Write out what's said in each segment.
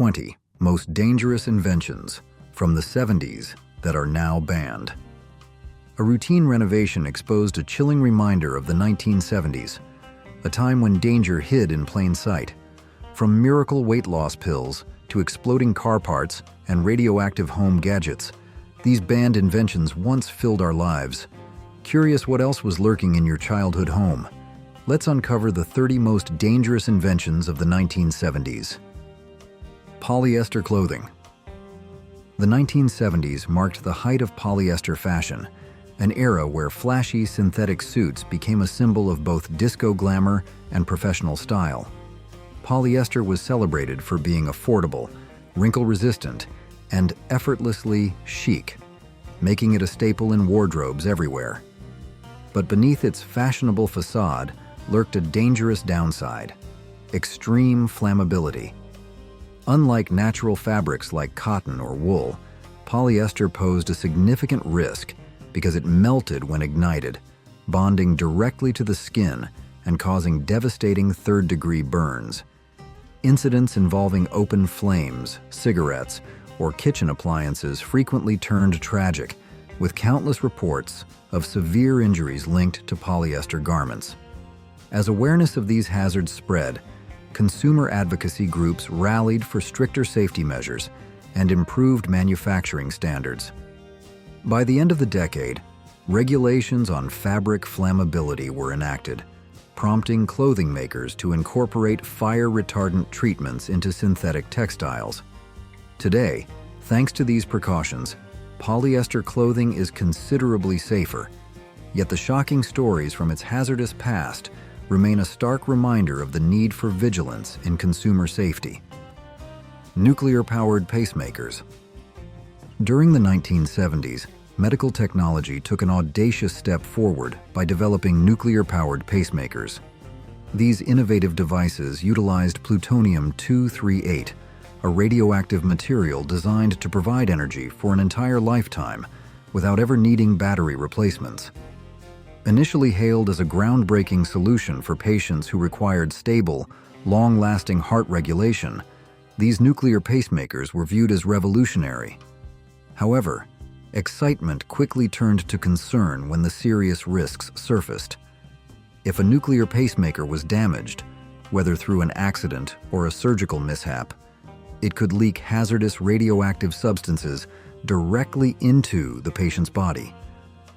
20 most dangerous inventions from the 70s that are now banned. A routine renovation exposed a chilling reminder of the 1970s, a time when danger hid in plain sight. From miracle weight loss pills to exploding car parts and radioactive home gadgets, these banned inventions once filled our lives. Curious what else was lurking in your childhood home? Let's uncover the 30 most dangerous inventions of the 1970s. Polyester clothing. The 1970s marked the height of polyester fashion, an era where flashy synthetic suits became a symbol of both disco glamour and professional style. Polyester was celebrated for being affordable, wrinkle-resistant, and effortlessly chic, making it a staple in wardrobes everywhere. But beneath its fashionable facade lurked a dangerous downside: extreme flammability. Unlike natural fabrics like cotton or wool, polyester posed a significant risk because it melted when ignited, bonding directly to the skin and causing devastating third-degree burns. Incidents involving open flames, cigarettes, or kitchen appliances frequently turned tragic, with countless reports of severe injuries linked to polyester garments. As awareness of these hazards spread, consumer advocacy groups rallied for stricter safety measures and improved manufacturing standards. By the end of the decade, regulations on fabric flammability were enacted, prompting clothing makers to incorporate fire-retardant treatments into synthetic textiles. Today, thanks to these precautions, polyester clothing is considerably safer, yet the shocking stories from its hazardous past remain a stark reminder of the need for vigilance in consumer safety. Nuclear-powered pacemakers. During the 1970s, medical technology took an audacious step forward by developing nuclear-powered pacemakers. These innovative devices utilized plutonium-238, a radioactive material designed to provide energy for an entire lifetime without ever needing battery replacements. Initially hailed as a groundbreaking solution for patients who required stable, long-lasting heart regulation, these nuclear pacemakers were viewed as revolutionary. However, excitement quickly turned to concern when the serious risks surfaced. If a nuclear pacemaker was damaged, whether through an accident or a surgical mishap, it could leak hazardous radioactive substances directly into the patient's body,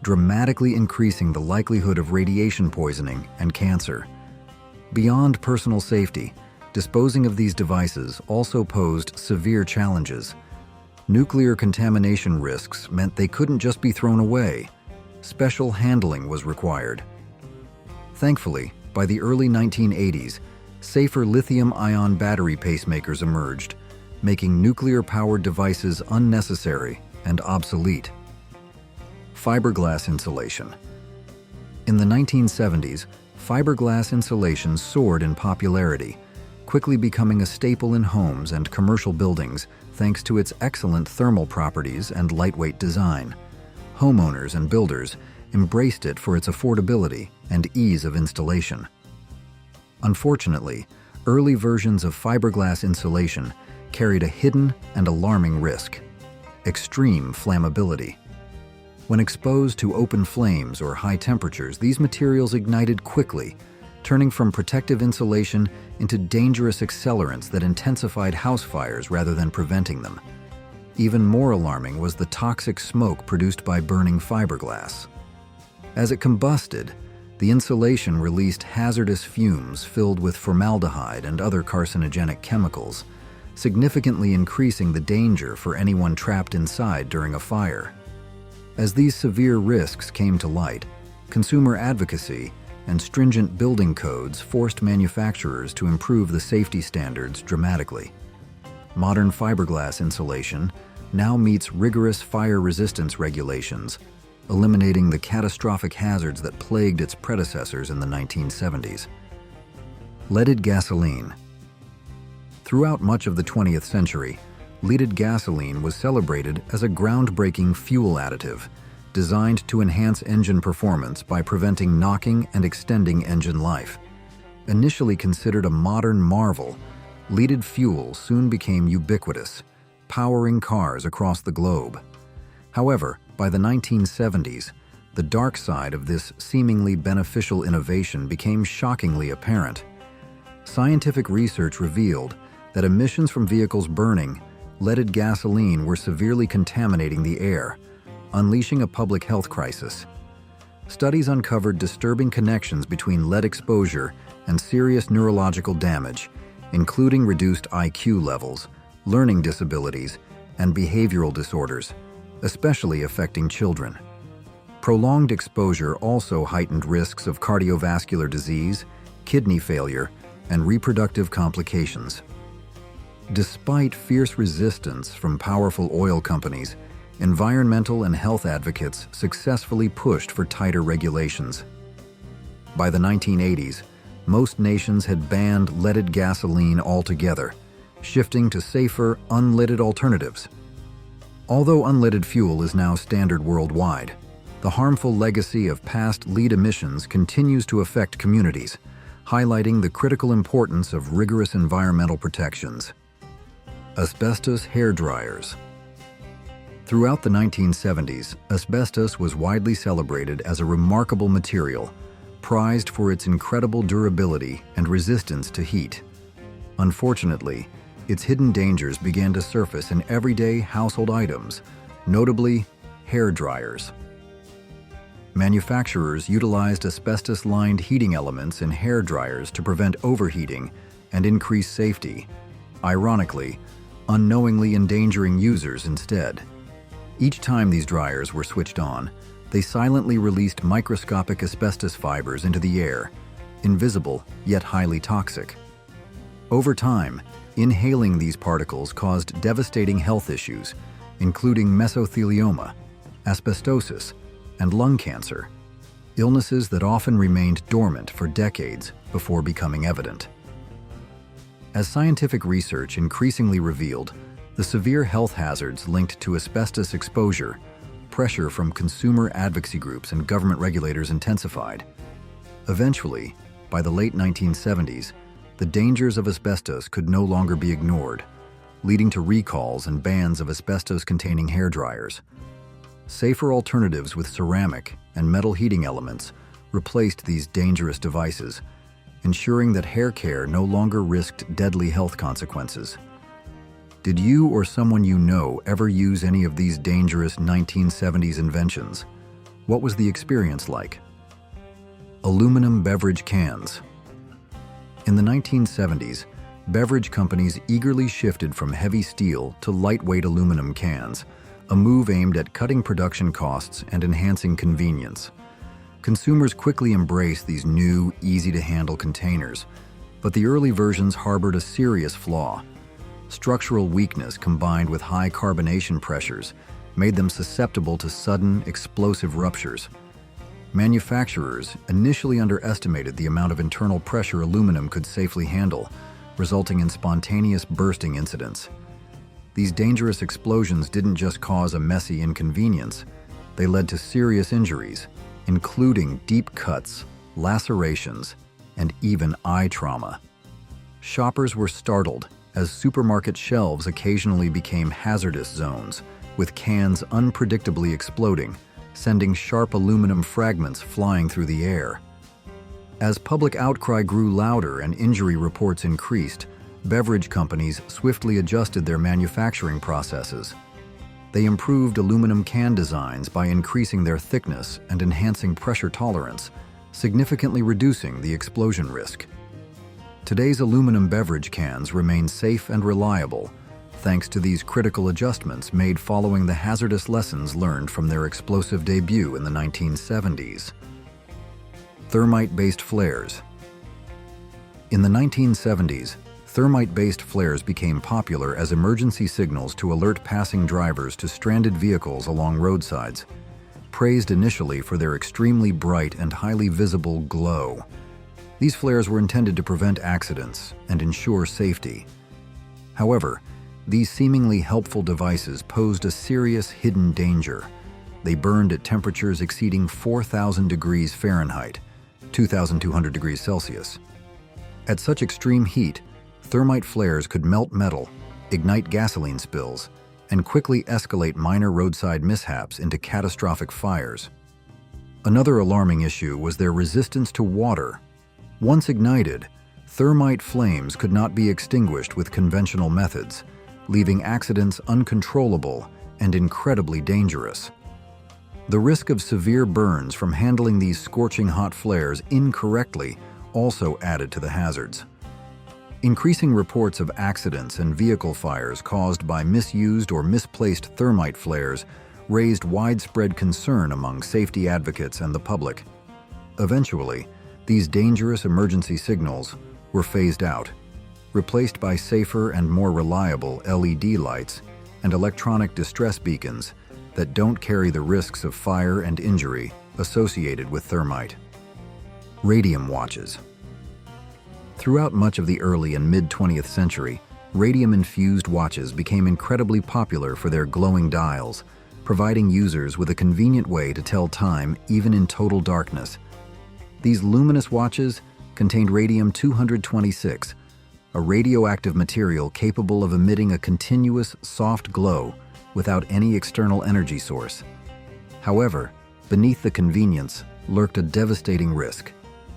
dramatically increasing the likelihood of radiation poisoning and cancer. Beyond personal safety, disposing of these devices also posed severe challenges. Nuclear contamination risks meant they couldn't just be thrown away. Special handling was required. Thankfully, by the early 1980s, safer lithium-ion battery pacemakers emerged, making nuclear-powered devices unnecessary and obsolete. Fiberglass insulation. In the 1970s, fiberglass insulation soared in popularity, quickly becoming a staple in homes and commercial buildings thanks to its excellent thermal properties and lightweight design. Homeowners and builders embraced it for its affordability and ease of installation. Unfortunately, early versions of fiberglass insulation carried a hidden and alarming risk: extreme flammability. When exposed to open flames or high temperatures, these materials ignited quickly, turning from protective insulation into dangerous accelerants that intensified house fires rather than preventing them. Even more alarming was the toxic smoke produced by burning fiberglass. As it combusted, the insulation released hazardous fumes filled with formaldehyde and other carcinogenic chemicals, significantly increasing the danger for anyone trapped inside during a fire. As these severe risks came to light, consumer advocacy and stringent building codes forced manufacturers to improve the safety standards dramatically. Modern fiberglass insulation now meets rigorous fire resistance regulations, eliminating the catastrophic hazards that plagued its predecessors in the 1970s. Leaded gasoline. Throughout much of the 20th century, leaded gasoline was celebrated as a groundbreaking fuel additive, designed to enhance engine performance by preventing knocking and extending engine life. Initially considered a modern marvel, leaded fuel soon became ubiquitous, powering cars across the globe. However, by the 1970s, the dark side of this seemingly beneficial innovation became shockingly apparent. Scientific research revealed that emissions from vehicles burning leaded gasoline were severely contaminating the air, unleashing a public health crisis. Studies uncovered disturbing connections between lead exposure and serious neurological damage, including reduced IQ levels, learning disabilities, and behavioral disorders, especially affecting children. Prolonged exposure also heightened risks of cardiovascular disease, kidney failure, and reproductive complications. Despite fierce resistance from powerful oil companies, environmental and health advocates successfully pushed for tighter regulations. By the 1980s, most nations had banned leaded gasoline altogether, shifting to safer, unleaded alternatives. Although unleaded fuel is now standard worldwide, the harmful legacy of past lead emissions continues to affect communities, highlighting the critical importance of rigorous environmental protections. Asbestos hair dryers. Throughout the 1970s, asbestos was widely celebrated as a remarkable material, prized for its incredible durability and resistance to heat. Unfortunately, its hidden dangers began to surface in everyday household items, notably hair dryers. Manufacturers utilized asbestos-lined heating elements in hair dryers to prevent overheating and increase safety, ironically, unknowingly endangering users instead. Each time these dryers were switched on, they silently released microscopic asbestos fibers into the air, invisible yet highly toxic. Over time, inhaling these particles caused devastating health issues, including mesothelioma, asbestosis, and lung cancer, illnesses that often remained dormant for decades before becoming evident. As scientific research increasingly revealed the severe health hazards linked to asbestos exposure, pressure from consumer advocacy groups and government regulators intensified. Eventually, by the late 1970s, the dangers of asbestos could no longer be ignored, leading to recalls and bans of asbestos-containing hair dryers. Safer alternatives with ceramic and metal heating elements replaced these dangerous devices, ensuring that hair care no longer risked deadly health consequences. Did you or someone you know ever use any of these dangerous 1970s inventions? What was the experience like? Aluminum beverage cans. In the 1970s, beverage companies eagerly shifted from heavy steel to lightweight aluminum cans, a move aimed at cutting production costs and enhancing convenience. Consumers quickly embraced these new, easy-to-handle containers, but the early versions harbored a serious flaw. Structural weakness combined with high carbonation pressures made them susceptible to sudden, explosive ruptures. Manufacturers initially underestimated the amount of internal pressure aluminum could safely handle, resulting in spontaneous bursting incidents. These dangerous explosions didn't just cause a messy inconvenience, they led to serious injuries, including deep cuts, lacerations, and even eye trauma. Shoppers were startled as supermarket shelves occasionally became hazardous zones, with cans unpredictably exploding, sending sharp aluminum fragments flying through the air. As public outcry grew louder and injury reports increased, beverage companies swiftly adjusted their manufacturing processes. They improved aluminum can designs by increasing their thickness and enhancing pressure tolerance, significantly reducing the explosion risk. Today's aluminum beverage cans remain safe and reliable, thanks to these critical adjustments made following the hazardous lessons learned from their explosive debut in the 1970s. Thermite-based flares. In the 1970s, thermite-based flares became popular as emergency signals to alert passing drivers to stranded vehicles along roadsides. Praised initially for their extremely bright and highly visible glow, these flares were intended to prevent accidents and ensure safety. However, these seemingly helpful devices posed a serious hidden danger. They burned at temperatures exceeding 4,000 degrees Fahrenheit, 2,200 degrees Celsius. At such extreme heat, thermite flares could melt metal, ignite gasoline spills, and quickly escalate minor roadside mishaps into catastrophic fires. Another alarming issue was their resistance to water. Once ignited, thermite flames could not be extinguished with conventional methods, leaving accidents uncontrollable and incredibly dangerous. The risk of severe burns from handling these scorching hot flares incorrectly also added to the hazards. Increasing reports of accidents and vehicle fires caused by misused or misplaced thermite flares raised widespread concern among safety advocates and the public. Eventually, these dangerous emergency signals were phased out, replaced by safer and more reliable LED lights and electronic distress beacons that don't carry the risks of fire and injury associated with thermite. Radium watches. Throughout much of the early and mid-20th century, radium-infused watches became incredibly popular for their glowing dials, providing users with a convenient way to tell time even in total darkness. These luminous watches contained radium-226, a radioactive material capable of emitting a continuous, soft glow without any external energy source. However, beneath the convenience lurked a devastating risk,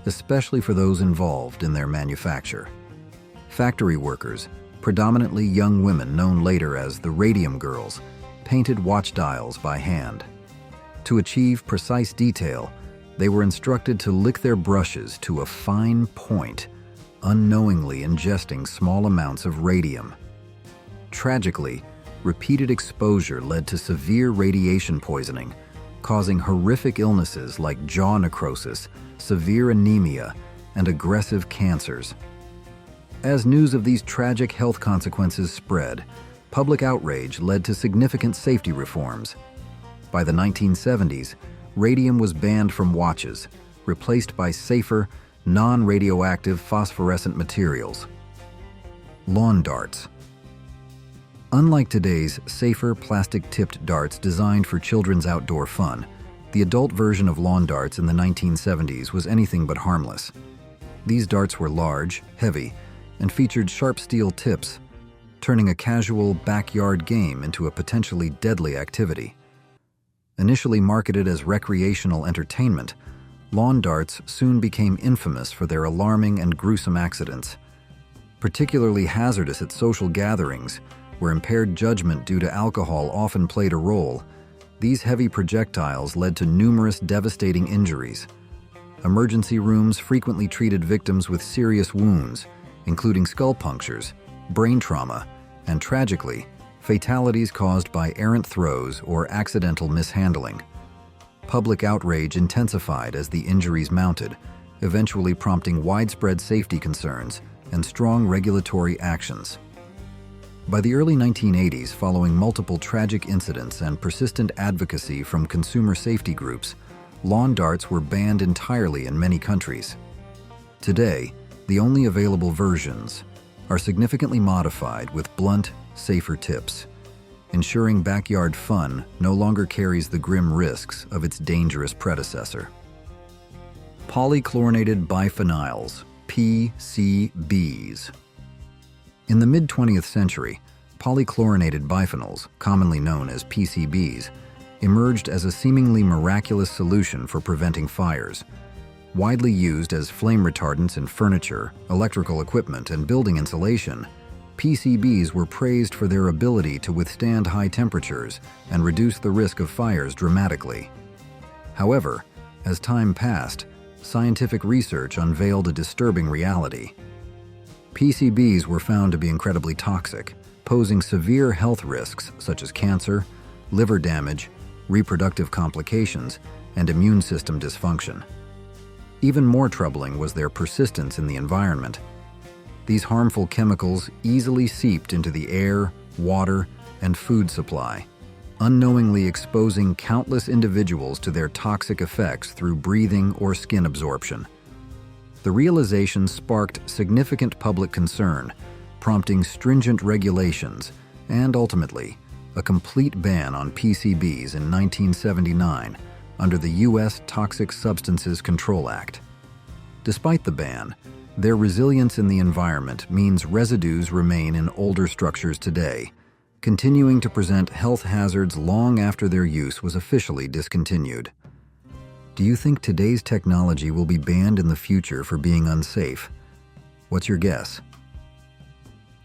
especially for those involved in their manufacture. Factory workers, predominantly young women known later as the Radium Girls, painted watch dials by hand. To achieve precise detail, they were instructed to lick their brushes to a fine point, unknowingly ingesting small amounts of radium. Tragically, repeated exposure led to severe radiation poisoning, causing horrific illnesses like jaw necrosis, severe anemia, and aggressive cancers. As news of these tragic health consequences spread, public outrage led to significant safety reforms. By the 1970s, radium was banned from watches, replaced by safer, non-radioactive phosphorescent materials. Lawn darts. Unlike today's safer plastic-tipped darts designed for children's outdoor fun, the adult version of lawn darts in the 1970s was anything but harmless. These darts were large, heavy, and featured sharp steel tips, turning a casual backyard game into a potentially deadly activity. Initially marketed as recreational entertainment, lawn darts soon became infamous for their alarming and gruesome accidents. Particularly hazardous at social gatherings, where impaired judgment due to alcohol often played a role, these heavy projectiles led to numerous devastating injuries. Emergency rooms frequently treated victims with serious wounds, including skull punctures, brain trauma, and tragically, fatalities caused by errant throws or accidental mishandling. Public outrage intensified as the injuries mounted, eventually prompting widespread safety concerns and strong regulatory actions. By the early 1980s, following multiple tragic incidents and persistent advocacy from consumer safety groups, lawn darts were banned entirely in many countries. Today, the only available versions are significantly modified with blunt, safer tips, ensuring backyard fun no longer carries the grim risks of its dangerous predecessor. Polychlorinated biphenyls, PCBs. In the mid-20th century, polychlorinated biphenyls, commonly known as PCBs, emerged as a seemingly miraculous solution for preventing fires. Widely used as flame retardants in furniture, electrical equipment, and building insulation, PCBs were praised for their ability to withstand high temperatures and reduce the risk of fires dramatically. However, as time passed, scientific research unveiled a disturbing reality. PCBs were found to be incredibly toxic, posing severe health risks such as cancer, liver damage, reproductive complications, and immune system dysfunction. Even more troubling was their persistence in the environment. These harmful chemicals easily seeped into the air, water, and food supply, unknowingly exposing countless individuals to their toxic effects through breathing or skin absorption. The realization sparked significant public concern, prompting stringent regulations and, ultimately, a complete ban on PCBs in 1979 under the U.S. Toxic Substances Control Act. Despite the ban, Their resilience in the environment means residues remain in older structures today, continuing to present health hazards long after their use was officially discontinued. Do you think today's technology will be banned in the future for being unsafe? What's your guess?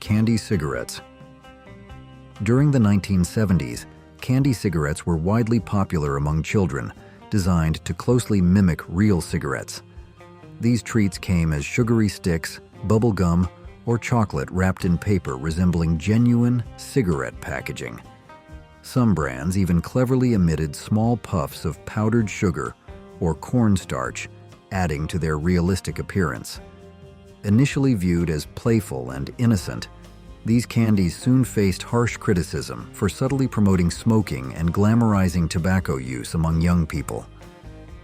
Candy cigarettes. During the 1970s, candy cigarettes were widely popular among children, designed to closely mimic real cigarettes. These treats came as sugary sticks, bubble gum, or chocolate wrapped in paper resembling genuine cigarette packaging. Some brands even cleverly emitted small puffs of powdered sugar or cornstarch, adding to their realistic appearance. Initially viewed as playful and innocent, these candies soon faced harsh criticism for subtly promoting smoking and glamorizing tobacco use among young people.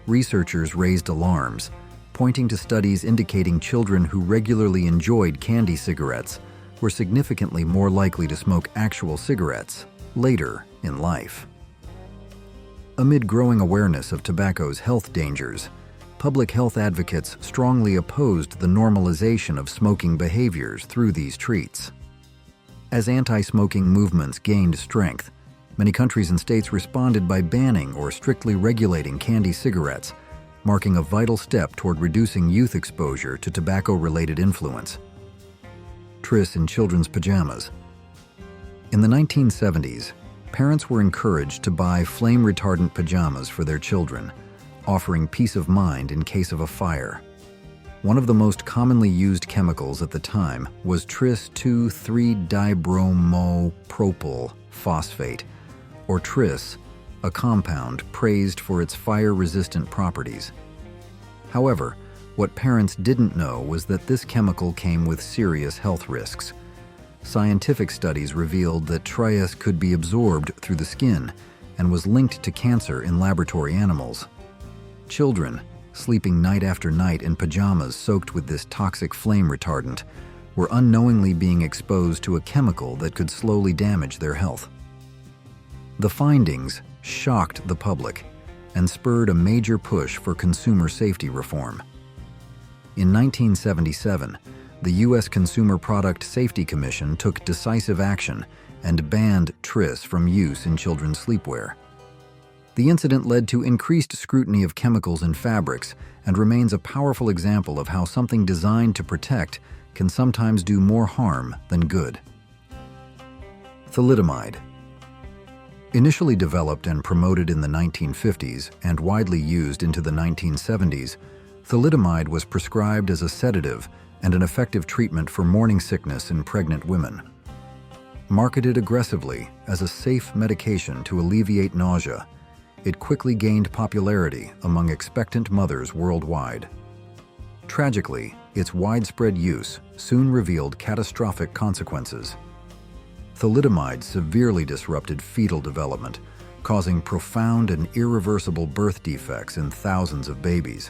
Researchers raised alarms, pointing to studies indicating children who regularly enjoyed candy cigarettes were significantly more likely to smoke actual cigarettes later in life. Amid growing awareness of tobacco's health dangers, public health advocates strongly opposed the normalization of smoking behaviors through these treats. As anti-smoking movements gained strength, many countries and states responded by banning or strictly regulating candy cigarettes, marking a vital step toward reducing youth exposure to tobacco-related influence. Tris in children's pajamas. In the 1970s, parents were encouraged to buy flame-retardant pajamas for their children, offering peace of mind in case of a fire. One of the most commonly used chemicals at the time was Tris 2,3-dibromopropyl phosphate, or Tris, a compound praised for its fire-resistant properties. However, what parents didn't know was that this chemical came with serious health risks. Scientific studies revealed that Tris could be absorbed through the skin and was linked to cancer in laboratory animals. Children, sleeping night after night in pajamas soaked with this toxic flame retardant, were unknowingly being exposed to a chemical that could slowly damage their health. The findings shocked the public and spurred a major push for consumer safety reform. In 1977, the U.S. Consumer Product Safety Commission took decisive action and banned Tris from use in children's sleepwear. The incident led to increased scrutiny of chemicals in fabrics and remains a powerful example of how something designed to protect can sometimes do more harm than good. Thalidomide. Initially developed and promoted in the 1950s and widely used into the 1970s, thalidomide was prescribed as a sedative and an effective treatment for morning sickness in pregnant women. Marketed aggressively as a safe medication to alleviate nausea, it quickly gained popularity among expectant mothers worldwide. Tragically, its widespread use soon revealed catastrophic consequences. Thalidomide severely disrupted fetal development, causing profound and irreversible birth defects in thousands of babies.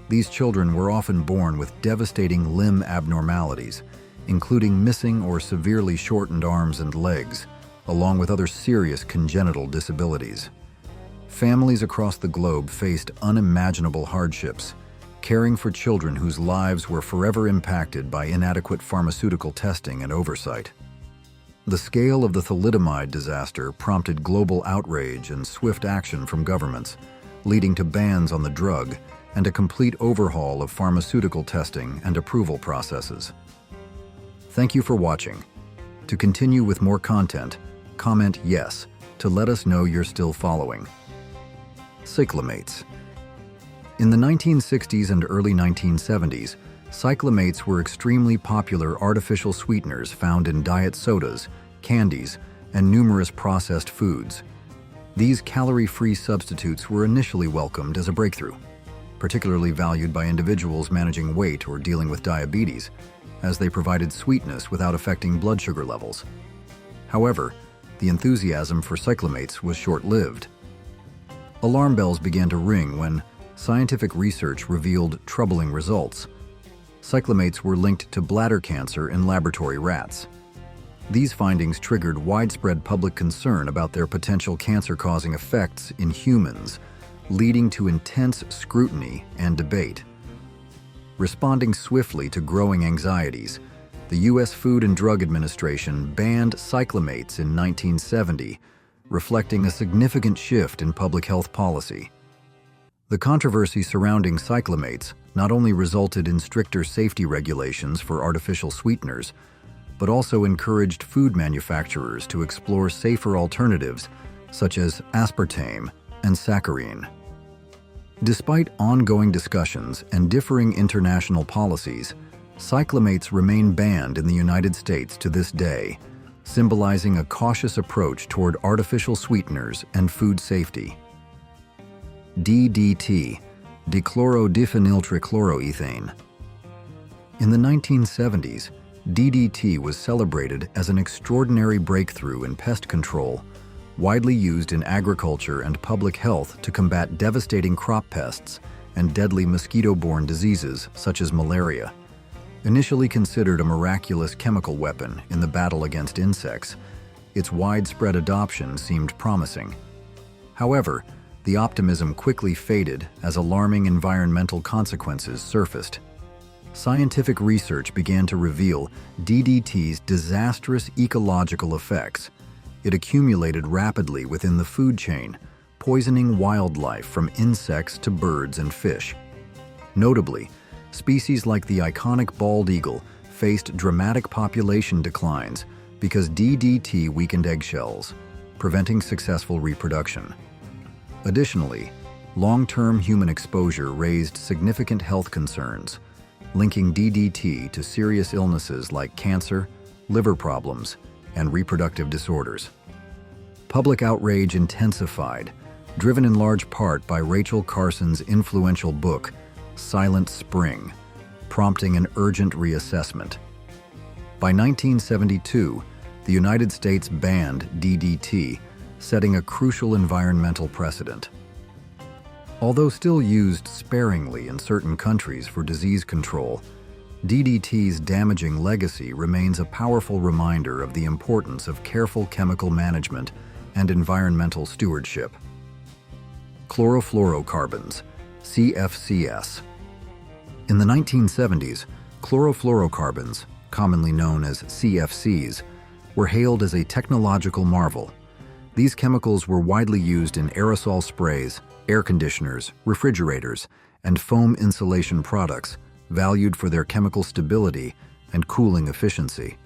These children were often born with devastating limb abnormalities, including missing or severely shortened arms and legs, along with other serious congenital disabilities. Families across the globe faced unimaginable hardships, caring for children whose lives were forever impacted by inadequate pharmaceutical testing and oversight. The scale of the thalidomide disaster prompted global outrage and swift action from governments, leading to bans on the drug and a complete overhaul of pharmaceutical testing and approval processes. Thank you for watching. To continue with more content, comment yes to let us know you're still following. Cyclamates. In the 1960s and early 1970s, cyclamates were extremely popular artificial sweeteners found in diet sodas, candies, and numerous processed foods. These calorie-free substitutes were initially welcomed as a breakthrough, particularly valued by individuals managing weight or dealing with diabetes, as they provided sweetness without affecting blood sugar levels. However, the enthusiasm for cyclamates was short-lived. Alarm bells began to ring when scientific research revealed troubling results. Cyclamates were linked to bladder cancer in laboratory rats. These findings triggered widespread public concern about their potential cancer-causing effects in humans, leading to intense scrutiny and debate. Responding swiftly to growing anxieties, the U.S. Food and Drug Administration banned cyclamates in 1970, reflecting a significant shift in public health policy. The controversy surrounding cyclamates not only resulted in stricter safety regulations for artificial sweeteners, but also encouraged food manufacturers to explore safer alternatives such as aspartame and saccharine. Despite ongoing discussions and differing international policies, cyclamates remain banned in the United States to this day, symbolizing a cautious approach toward artificial sweeteners and food safety. DDT, Dichlorodiphenyltrichloroethane. In the 1970s, DDT was celebrated as an extraordinary breakthrough in pest control, widely used in agriculture and public health to combat devastating crop pests and deadly mosquito-borne diseases such as malaria. Initially considered a miraculous chemical weapon in the battle against insects, its widespread adoption seemed promising. However, the optimism quickly faded as alarming environmental consequences surfaced. Scientific research began to reveal DDT's disastrous ecological effects. It accumulated rapidly within the food chain, poisoning wildlife from insects to birds and fish. Notably, species like the iconic bald eagle faced dramatic population declines because DDT weakened eggshells, preventing successful reproduction. Additionally, long-term human exposure raised significant health concerns, linking DDT to serious illnesses like cancer, liver problems, and reproductive disorders. Public outrage intensified, driven in large part by Rachel Carson's influential book, Silent Spring, prompting an urgent reassessment. By 1972, the United States banned DDT, setting a crucial environmental precedent. Although still used sparingly in certain countries for disease control, DDT's damaging legacy remains a powerful reminder of the importance of careful chemical management and environmental stewardship. Chlorofluorocarbons, CFCs. In the 1970s, chlorofluorocarbons, commonly known as CFCs, were hailed as a technological marvel. These chemicals were widely used in aerosol sprays, air conditioners, refrigerators, and foam insulation products, valued for their chemical stability and cooling efficiency.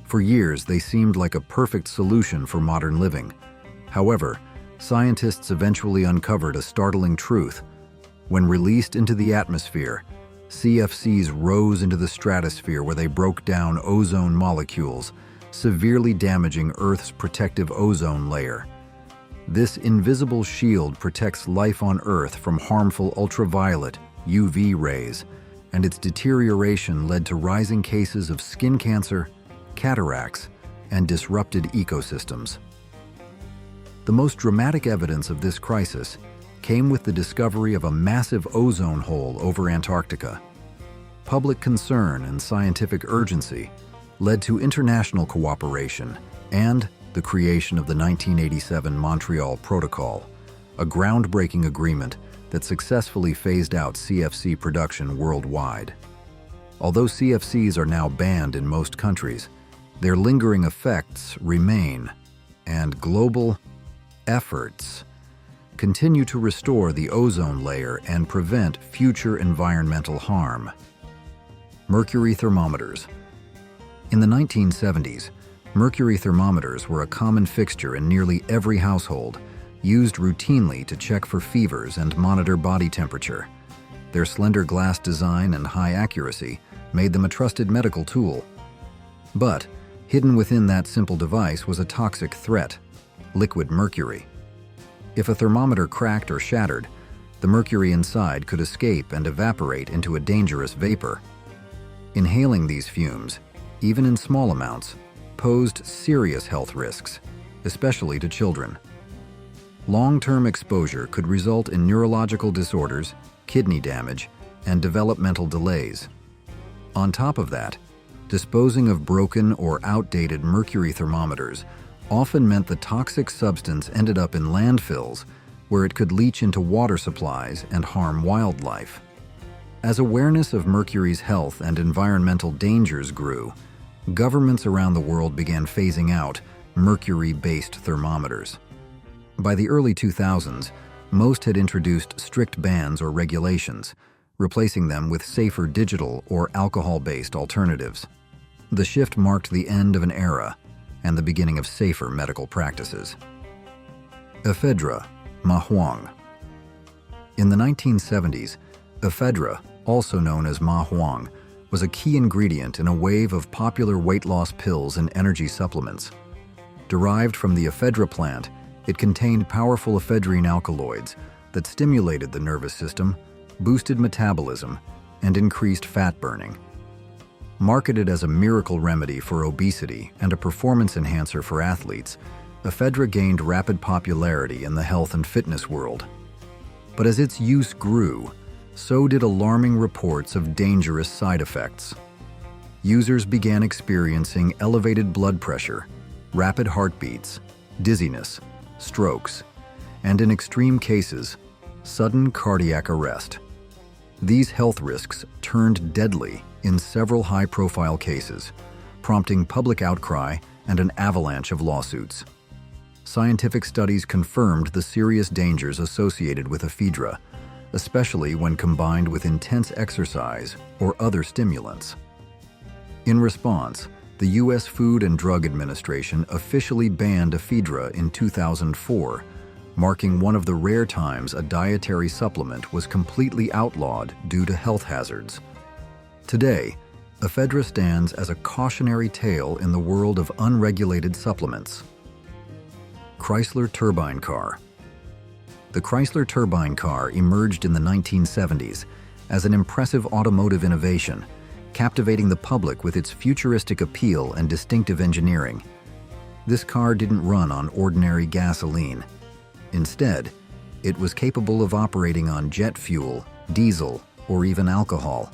For years, they seemed like a perfect solution for modern living. However, scientists eventually uncovered a startling truth. When released into the atmosphere, CFCs rose into the stratosphere where they broke down ozone molecules, severely damaging Earth's protective ozone layer. This invisible shield protects life on Earth from harmful ultraviolet, UV rays, and its deterioration led to rising cases of skin cancer, cataracts, and disrupted ecosystems. The most dramatic evidence of this crisis came with the discovery of a massive ozone hole over Antarctica. Public concern and scientific urgency led to international cooperation and the creation of the 1987 Montreal Protocol, a groundbreaking agreement that successfully phased out CFC production worldwide. Although CFCs are now banned in most countries, their lingering effects remain, and global efforts continue to restore the ozone layer and prevent future environmental harm. Mercury thermometers. In the 1970s, mercury thermometers were a common fixture in nearly every household, used routinely to check for fevers and monitor body temperature. Their slender glass design and high accuracy made them a trusted medical tool. But hidden within that simple device was a toxic threat: liquid mercury. If a thermometer cracked or shattered, the mercury inside could escape and evaporate into a dangerous vapor. Inhaling these fumes, even in small amounts, posed serious health risks, especially to children. Long-term exposure could result in neurological disorders, kidney damage, and developmental delays. On top of that, disposing of broken or outdated mercury thermometers often meant the toxic substance ended up in landfills, where it could leach into water supplies and harm wildlife. As awareness of mercury's health and environmental dangers grew, governments around the world began phasing out mercury-based thermometers. By the early 2000s, most had introduced strict bans or regulations, replacing them with safer digital or alcohol-based alternatives. The shift marked the end of an era and the beginning of safer medical practices. Ephedra, Huang. In the 1970s, Ephedra, also known as Huang, was a key ingredient in a wave of popular weight loss pills and energy supplements. Derived from the Ephedra plant, it contained powerful ephedrine alkaloids that stimulated the nervous system, boosted metabolism, and increased fat burning. Marketed as a miracle remedy for obesity and a performance enhancer for athletes, Ephedra gained rapid popularity in the health and fitness world. But as its use grew, so did alarming reports of dangerous side effects. Users began experiencing elevated blood pressure, rapid heartbeats, dizziness, strokes, and in extreme cases, sudden cardiac arrest. These health risks turned deadly in several high-profile cases, prompting public outcry and an avalanche of lawsuits. Scientific studies confirmed the serious dangers associated with ephedra, especially when combined with intense exercise or other stimulants. In response, the U.S. Food and Drug Administration officially banned ephedra in 2004, marking one of the rare times a dietary supplement was completely outlawed due to health hazards. Today, ephedra stands as a cautionary tale in the world of unregulated supplements. Chrysler Turbine Car. The Chrysler Turbine Car emerged in the 1970s as an impressive automotive innovation, captivating the public with its futuristic appeal and distinctive engineering. This car didn't run on ordinary gasoline. Instead, it was capable of operating on jet fuel, diesel, or even alcohol.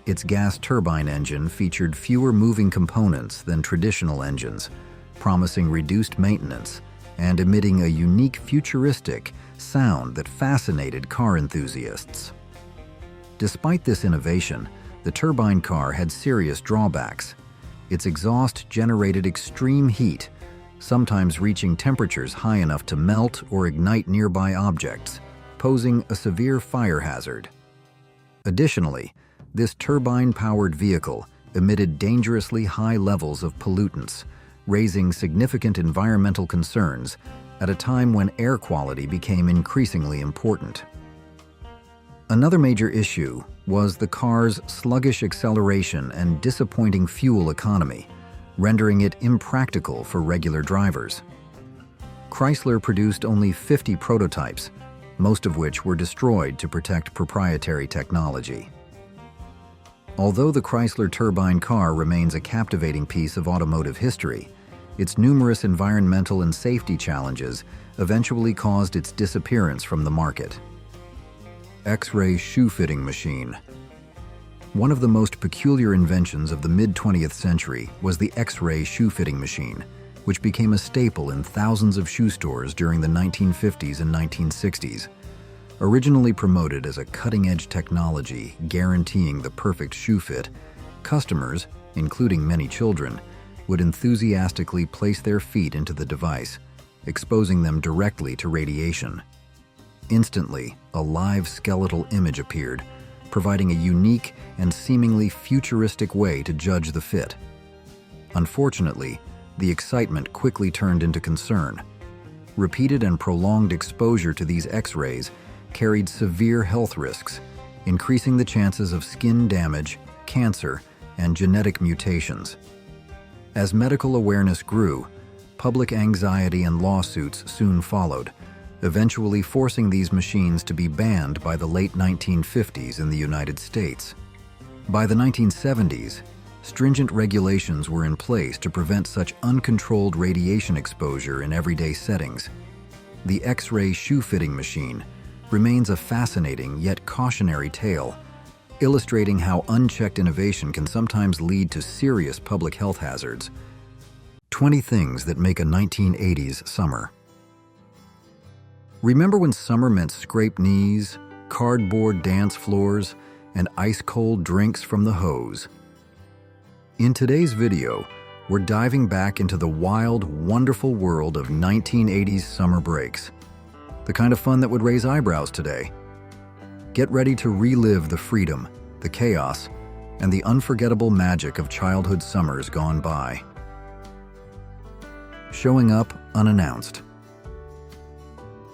Its gas turbine engine featured fewer moving components than traditional engines, promising reduced maintenance and emitting a unique futuristic sound that fascinated car enthusiasts. Despite this innovation, the turbine car had serious drawbacks. Its exhaust generated extreme heat, sometimes reaching temperatures high enough to melt or ignite nearby objects, posing a severe fire hazard. Additionally, this turbine-powered vehicle emitted dangerously high levels of pollutants, raising significant environmental concerns at a time when air quality became increasingly important. Another major issue was the car's sluggish acceleration and disappointing fuel economy, rendering it impractical for regular drivers. Chrysler produced only 50 prototypes, most of which were destroyed to protect proprietary technology. Although the Chrysler Turbine Car remains a captivating piece of automotive history, its numerous environmental and safety challenges eventually caused its disappearance from the market. X-ray shoe fitting machine. One of the most peculiar inventions of the mid-20th century was the X-ray shoe fitting machine, which became a staple in thousands of shoe stores during the 1950s and 1960s. Originally promoted as a cutting-edge technology guaranteeing the perfect shoe fit, customers, including many children, would enthusiastically place their feet into the device, exposing them directly to radiation. Instantly, a live skeletal image appeared, providing a unique and seemingly futuristic way to judge the fit. Unfortunately, the excitement quickly turned into concern. Repeated and prolonged exposure to these X-rays carried severe health risks, increasing the chances of skin damage, cancer, and genetic mutations. As medical awareness grew, public anxiety and lawsuits soon followed, eventually forcing these machines to be banned by the late 1950s in the United States. By the 1970s, stringent regulations were in place to prevent such uncontrolled radiation exposure in everyday settings. The X-ray shoe fitting machine remains a fascinating yet cautionary tale, illustrating how unchecked innovation can sometimes lead to serious public health hazards. 20 things that make a 1980s summer. Remember when summer meant scraped knees, cardboard dance floors, and ice-cold drinks from the hose. In today's video, we're diving back into the wild, wonderful world of 1980s summer breaks. The kind of fun that would raise eyebrows today. Get ready to relive the freedom, the chaos, and the unforgettable magic of childhood summers gone by. Showing up unannounced.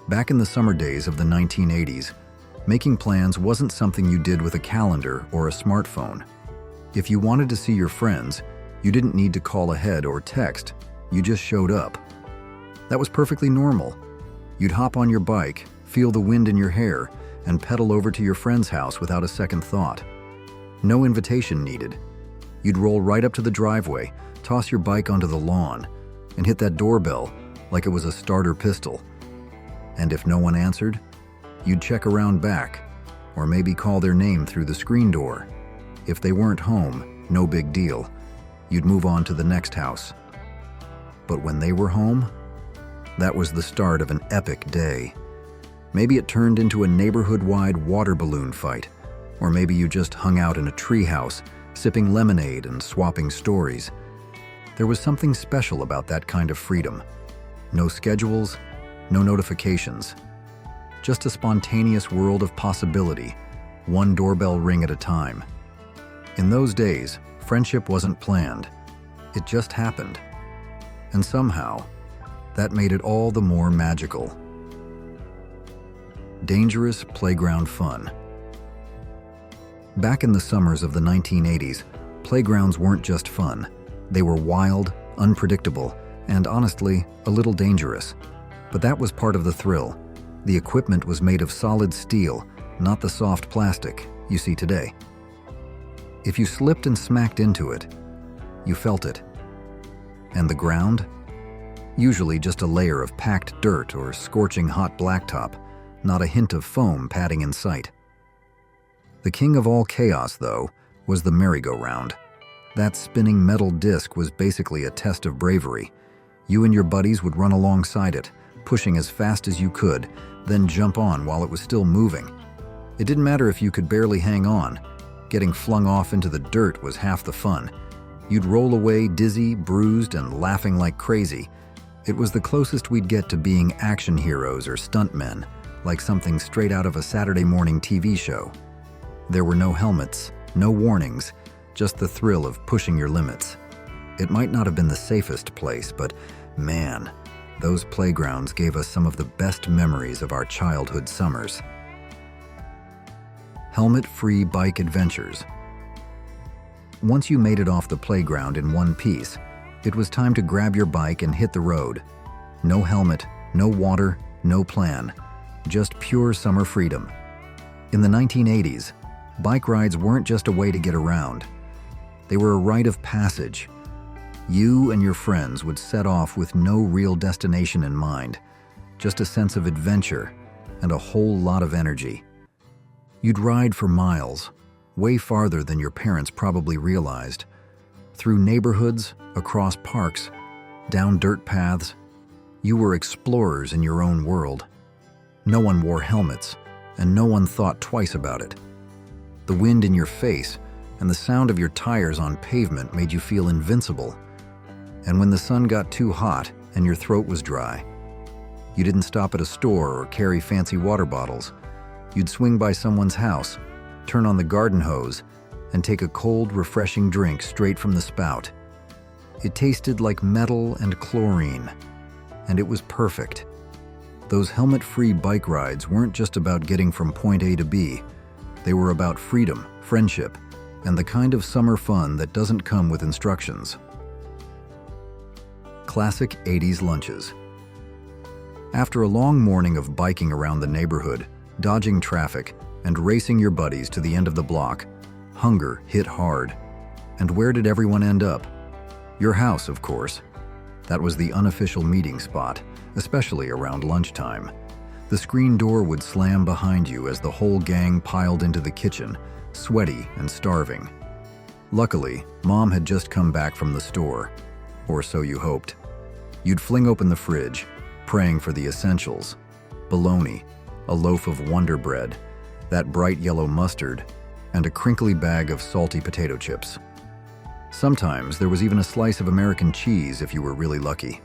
Back in the summer days of the 1980s, making plans wasn't something you did with a calendar or a smartphone. If you wanted to see your friends, you didn't need to call ahead or text, you just showed up. That was perfectly normal. You'd hop on your bike, feel the wind in your hair, and pedal over to your friend's house without a second thought. No invitation needed. You'd roll right up to the driveway, toss your bike onto the lawn, and hit that doorbell like it was a starter pistol. And if no one answered, you'd check around back, or maybe call their name through the screen door. If they weren't home, no big deal. You'd move on to the next house. But when they were home, that was the start of an epic day. Maybe it turned into a neighborhood-wide water balloon fight, or maybe you just hung out in a treehouse, sipping lemonade and swapping stories. There was something special about that kind of freedom. No schedules, no notifications. Just a spontaneous world of possibility, one doorbell ring at a time. In those days, friendship wasn't planned. It just happened. And somehow, that made it all the more magical. Dangerous playground fun. Back in the summers of the 1980s, playgrounds weren't just fun. They were wild, unpredictable, and honestly, a little dangerous. But that was part of the thrill. The equipment was made of solid steel, not the soft plastic you see today. If you slipped and smacked into it, you felt it. And the ground? Usually just a layer of packed dirt or scorching hot blacktop, not a hint of foam padding in sight. The king of all chaos, though, was the merry-go-round. That spinning metal disc was basically a test of bravery. You and your buddies would run alongside it, pushing as fast as you could, then jump on while it was still moving. It didn't matter if you could barely hang on. Getting flung off into the dirt was half the fun. You'd roll away dizzy, bruised, and laughing like crazy. It was the closest we'd get to being action heroes or stuntmen, like something straight out of a Saturday morning TV show. There were no helmets, no warnings, just the thrill of pushing your limits. It might not have been the safest place, but man, those playgrounds gave us some of the best memories of our childhood summers. Helmet-free bike adventures. Once you made it off the playground in one piece, it was time to grab your bike and hit the road. No helmet, no water, no plan. Just pure summer freedom. In the 1980s, bike rides weren't just a way to get around. They were a rite of passage. You and your friends would set off with no real destination in mind, just a sense of adventure and a whole lot of energy. You'd ride for miles, way farther than your parents probably realized, through neighborhoods, across parks, down dirt paths. You were explorers in your own world. No one wore helmets, and no one thought twice about it. The wind in your face and the sound of your tires on pavement made you feel invincible. And when the sun got too hot and your throat was dry, you didn't stop at a store or carry fancy water bottles. You'd swing by someone's house, turn on the garden hose, and take a cold, refreshing drink straight from the spout. It tasted like metal and chlorine, and it was perfect. Those helmet-free bike rides weren't just about getting from point A to B. They were about freedom, friendship, and the kind of summer fun that doesn't come with instructions. Classic 80s lunches. After a long morning of biking around the neighborhood, dodging traffic, and racing your buddies to the end of the block, hunger hit hard. And where did everyone end up? Your house, of course. That was the unofficial meeting spot, especially around lunchtime. The screen door would slam behind you as the whole gang piled into the kitchen, sweaty and starving. Luckily, Mom had just come back from the store, or so you hoped. You'd fling open the fridge, praying for the essentials: bologna, a loaf of Wonder Bread, that bright yellow mustard, and a crinkly bag of salty potato chips. Sometimes there was even a slice of American cheese if you were really lucky.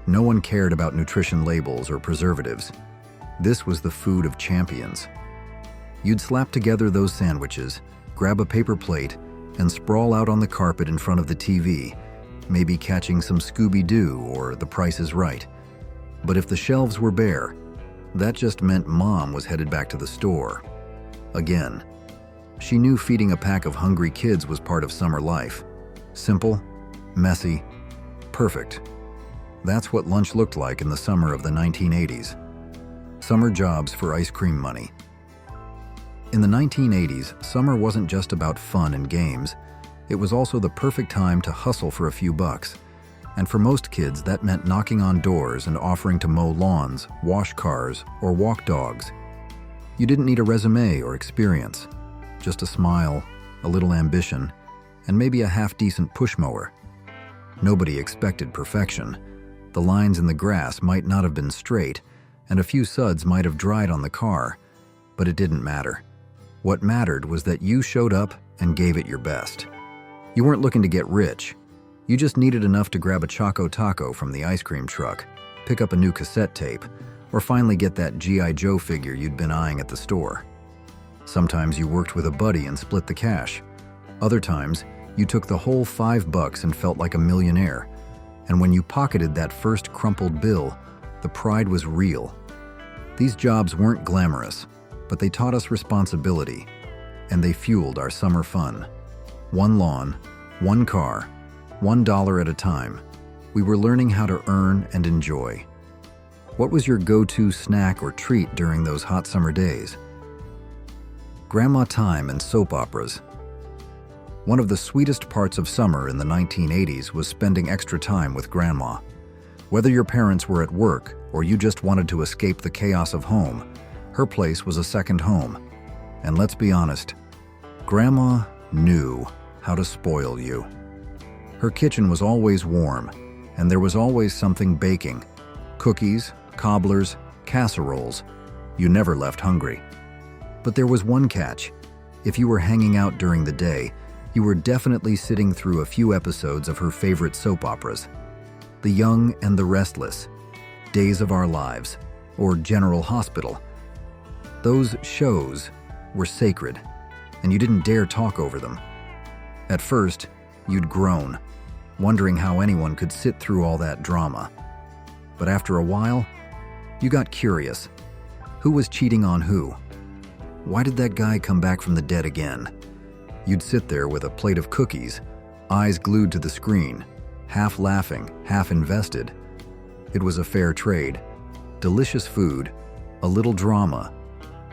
No one cared about nutrition labels or preservatives. This was the food of champions. You'd slap together those sandwiches, grab a paper plate, and sprawl out on the carpet in front of the TV, maybe catching some Scooby-Doo or The Price is Right. But if the shelves were bare, that just meant Mom was headed back to the store. Again. She knew feeding a pack of hungry kids was part of summer life. Simple, messy, perfect. That's what lunch looked like in the summer of the 1980s. Summer jobs for ice cream money. In the 1980s, summer wasn't just about fun and games. It was also the perfect time to hustle for a few bucks. And for most kids, that meant knocking on doors and offering to mow lawns, wash cars, or walk dogs. You didn't need a resume or experience. Just a smile, a little ambition, and maybe a half-decent push mower. Nobody expected perfection. The lines in the grass might not have been straight, and a few suds might have dried on the car, but it didn't matter. What mattered was that you showed up and gave it your best. You weren't looking to get rich. You just needed enough to grab a Choco Taco from the ice cream truck, pick up a new cassette tape, or finally get that G.I. Joe figure you'd been eyeing at the store. Sometimes you worked with a buddy and split the cash. Other times, you took the whole $5 and felt like a millionaire. And when you pocketed that first crumpled bill, the pride was real. These jobs weren't glamorous, but they taught us responsibility, and they fueled our summer fun. One lawn, one car, $1 at a time. We were learning how to earn and enjoy. What was your go-to snack or treat during those hot summer days? Grandma time and soap operas. One of the sweetest parts of summer in the 1980s was spending extra time with Grandma. Whether your parents were at work or you just wanted to escape the chaos of home, her place was a second home. And let's be honest, Grandma knew how to spoil you. Her kitchen was always warm, and there was always something baking. Cookies, cobblers, casseroles. You never left hungry. But there was one catch. If you were hanging out during the day, you were definitely sitting through a few episodes of her favorite soap operas. The Young and the Restless, Days of Our Lives, or General Hospital. Those shows were sacred, and you didn't dare talk over them. At first, you'd groan, wondering how anyone could sit through all that drama. But after a while, you got curious. Who was cheating on who? Why did that guy come back from the dead again? You'd sit there with a plate of cookies, eyes glued to the screen, half laughing, half invested. It was a fair trade. Delicious food, a little drama,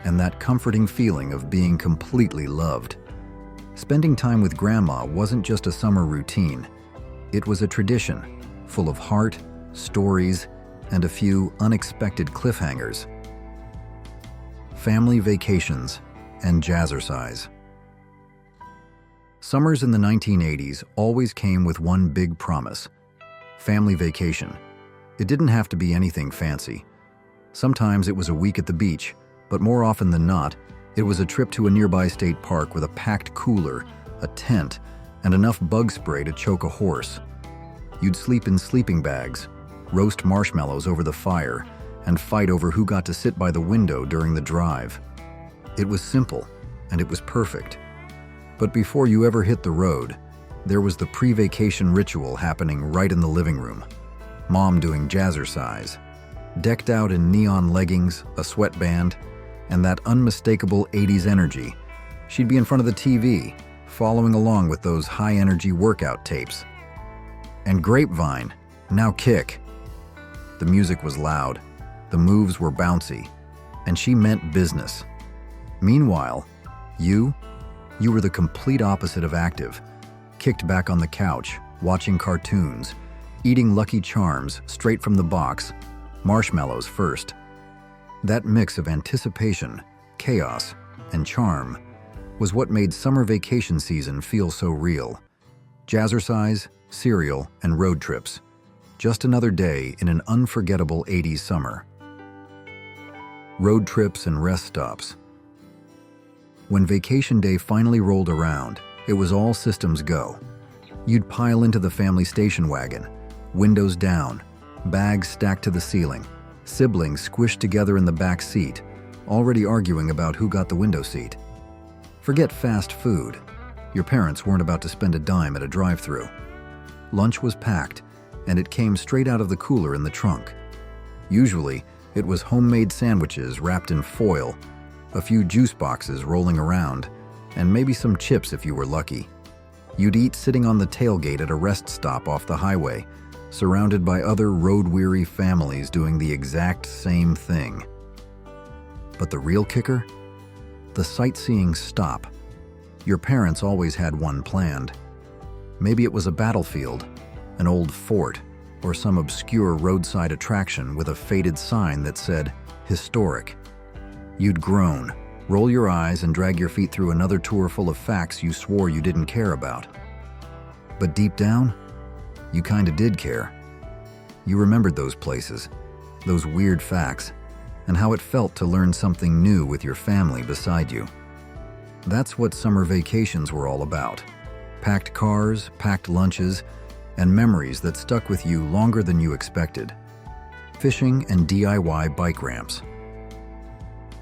and that comforting feeling of being completely loved. Spending time with Grandma wasn't just a summer routine. It was a tradition, full of heart, stories, and a few unexpected cliffhangers. Family vacations and jazzercise. Summers in the 1980s always came with one big promise: family vacation. It didn't have to be anything fancy. Sometimes it was a week at the beach, but more often than not, it was a trip to a nearby state park with a packed cooler, a tent, and enough bug spray to choke a horse. You'd sleep in sleeping bags, roast marshmallows over the fire, and fight over who got to sit by the window during the drive. It was simple, and it was perfect. But before you ever hit the road, there was the pre-vacation ritual happening right in the living room. Mom doing jazzercise, decked out in neon leggings, a sweatband, and that unmistakable 80s energy. She'd be in front of the TV, following along with those high-energy workout tapes. And Grapevine, now kick. The music was loud, the moves were bouncy, and she meant business. Meanwhile, you were the complete opposite of active, kicked back on the couch, watching cartoons, eating Lucky Charms straight from the box, marshmallows first. That mix of anticipation, chaos, and charm was what made summer vacation season feel so real. Jazzercise, cereal, and road trips. Just another day in an unforgettable 80s summer. Road trips and rest stops. When vacation day finally rolled around, it was all systems go. You'd pile into the family station wagon, windows down, bags stacked to the ceiling, siblings squished together in the back seat, already arguing about who got the window seat. Forget fast food. Your parents weren't about to spend a dime at a drive-thru. Lunch was packed, and it came straight out of the cooler in the trunk. Usually, it was homemade sandwiches wrapped in foil, a few juice boxes rolling around, and maybe some chips if you were lucky. You'd eat sitting on the tailgate at a rest stop off the highway, surrounded by other road-weary families doing the exact same thing. But the real kicker? The sightseeing stop. Your parents always had one planned. Maybe it was a battlefield, an old fort, or some obscure roadside attraction with a faded sign that said, "Historic." You'd groan, roll your eyes, and drag your feet through another tour full of facts you swore you didn't care about. But deep down, you kinda did care. You remembered those places, those weird facts, and how it felt to learn something new with your family beside you. That's what summer vacations were all about. Packed cars, packed lunches, and memories that stuck with you longer than you expected. Fishing and DIY bike ramps.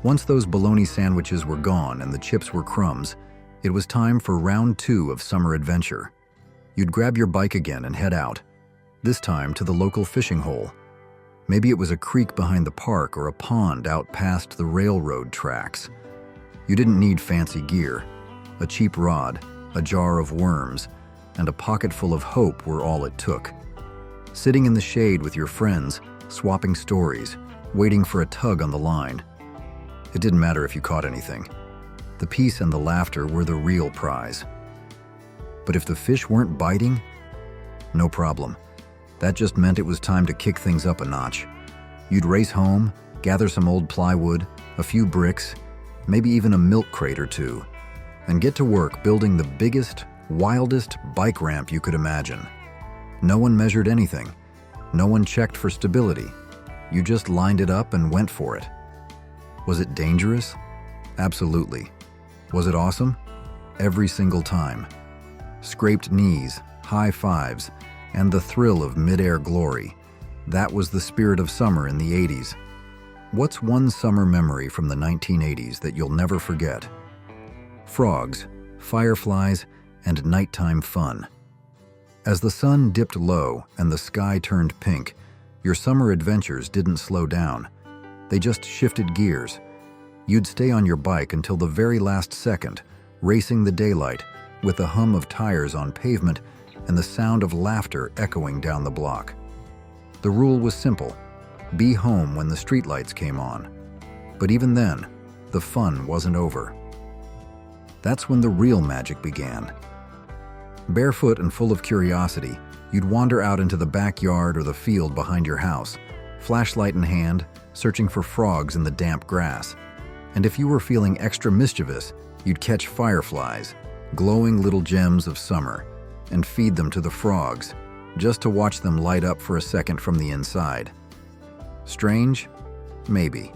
Once those bologna sandwiches were gone and the chips were crumbs, it was time for round 2 of summer adventure. You'd grab your bike again and head out, this time to the local fishing hole. Maybe it was a creek behind the park or a pond out past the railroad tracks. You didn't need fancy gear. A cheap rod, a jar of worms, and a pocket full of hope were all it took. Sitting in the shade with your friends, swapping stories, waiting for a tug on the line. It didn't matter if you caught anything. The peace and the laughter were the real prize. But if the fish weren't biting, no problem. That just meant it was time to kick things up a notch. You'd race home, gather some old plywood, a few bricks, maybe even a milk crate or two, and get to work building the biggest, wildest bike ramp you could imagine. No one measured anything. No one checked for stability. You just lined it up and went for it. Was it dangerous? Absolutely. Was it awesome? Every single time. Scraped knees, high fives, and the thrill of mid-air glory. That was the spirit of summer in the 80s. What's one summer memory from the 1980s that you'll never forget? Frogs, fireflies, and nighttime fun. As the sun dipped low and the sky turned pink, your summer adventures didn't slow down. They just shifted gears. You'd stay on your bike until the very last second, racing the daylight, with the hum of tires on pavement and the sound of laughter echoing down the block. The rule was simple: be home when the streetlights came on. But even then, the fun wasn't over. That's when the real magic began. Barefoot and full of curiosity, you'd wander out into the backyard or the field behind your house, flashlight in hand, searching for frogs in the damp grass. And if you were feeling extra mischievous, you'd catch fireflies, glowing little gems of summer, and feed them to the frogs, just to watch them light up for a second from the inside. Strange? Maybe,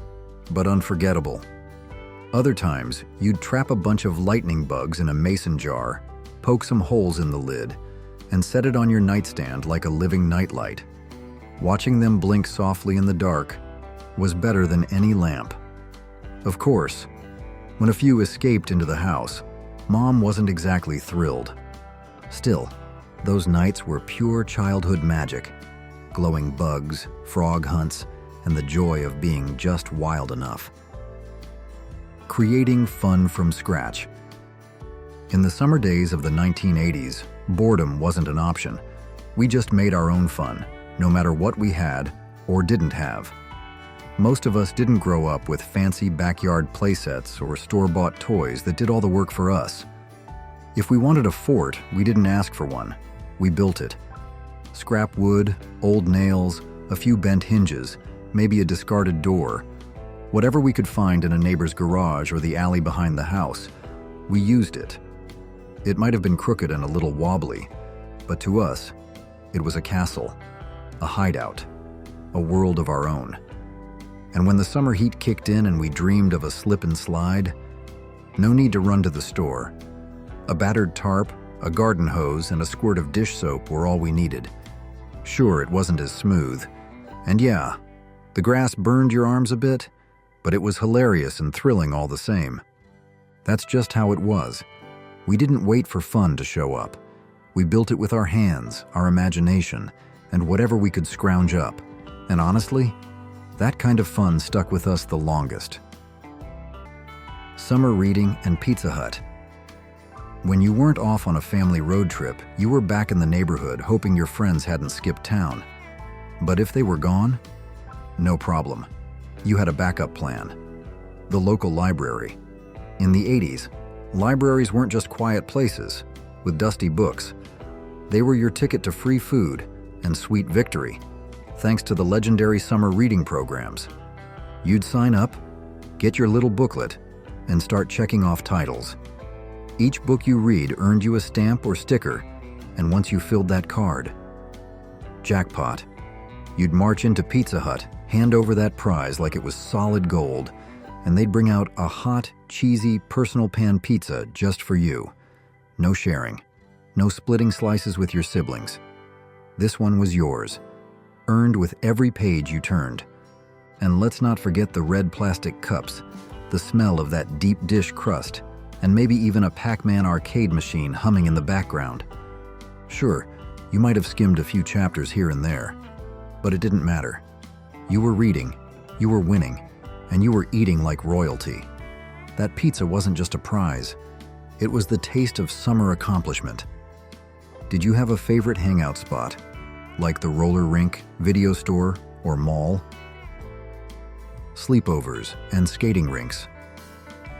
but unforgettable. Other times, you'd trap a bunch of lightning bugs in a mason jar, poke some holes in the lid, and set it on your nightstand like a living nightlight. Watching them blink softly in the dark was better than any lamp. Of course, when a few escaped into the house, Mom wasn't exactly thrilled. Still, those nights were pure childhood magic, glowing bugs, frog hunts, and the joy of being just wild enough. Creating fun from scratch. In the summer days of the 1980s, boredom wasn't an option. We just made our own fun, no matter what we had or didn't have. Most of us didn't grow up with fancy backyard playsets or store-bought toys that did all the work for us. If we wanted a fort, we didn't ask for one. We built it. Scrap wood, old nails, a few bent hinges, maybe a discarded door. Whatever we could find in a neighbor's garage or the alley behind the house, we used it. It might have been crooked and a little wobbly, but to us, it was a castle, a hideout, a world of our own. And when the summer heat kicked in and we dreamed of a slip and slide, No need to run to the store. A battered tarp, a garden hose, and a squirt of dish soap were all we needed. Sure, it wasn't as smooth. And yeah, the grass burned your arms a bit, but it was hilarious and thrilling all the same. That's just how it was. We didn't wait for fun to show up. We built it with our hands, our imagination, and whatever we could scrounge up. And honestly, that kind of fun stuck with us the longest. Summer reading and Pizza Hut. When you weren't off on a family road trip, you were back in the neighborhood hoping your friends hadn't skipped town. But if they were gone, no problem. You had a backup plan. The local library. In the 80s, libraries weren't just quiet places with dusty books. They were your ticket to free food and sweet victory, thanks to the legendary summer reading programs. You'd sign up, get your little booklet, and start checking off titles. Each book you read earned you a stamp or sticker, and once you filled that card, jackpot. You'd march into Pizza Hut, hand over that prize like it was solid gold, and they'd bring out a hot, cheesy, personal pan pizza just for you. No sharing. No splitting slices with your siblings. This one was yours, earned with every page you turned. And let's not forget the red plastic cups, the smell of that deep dish crust, and maybe even a Pac-Man arcade machine humming in the background. Sure, you might have skimmed a few chapters here and there, but it didn't matter. You were reading, you were winning, and you were eating like royalty. That pizza wasn't just a prize, it was the taste of summer accomplishment. Did you have a favorite hangout spot, like the roller rink, video store, or mall? Sleepovers and skating rinks.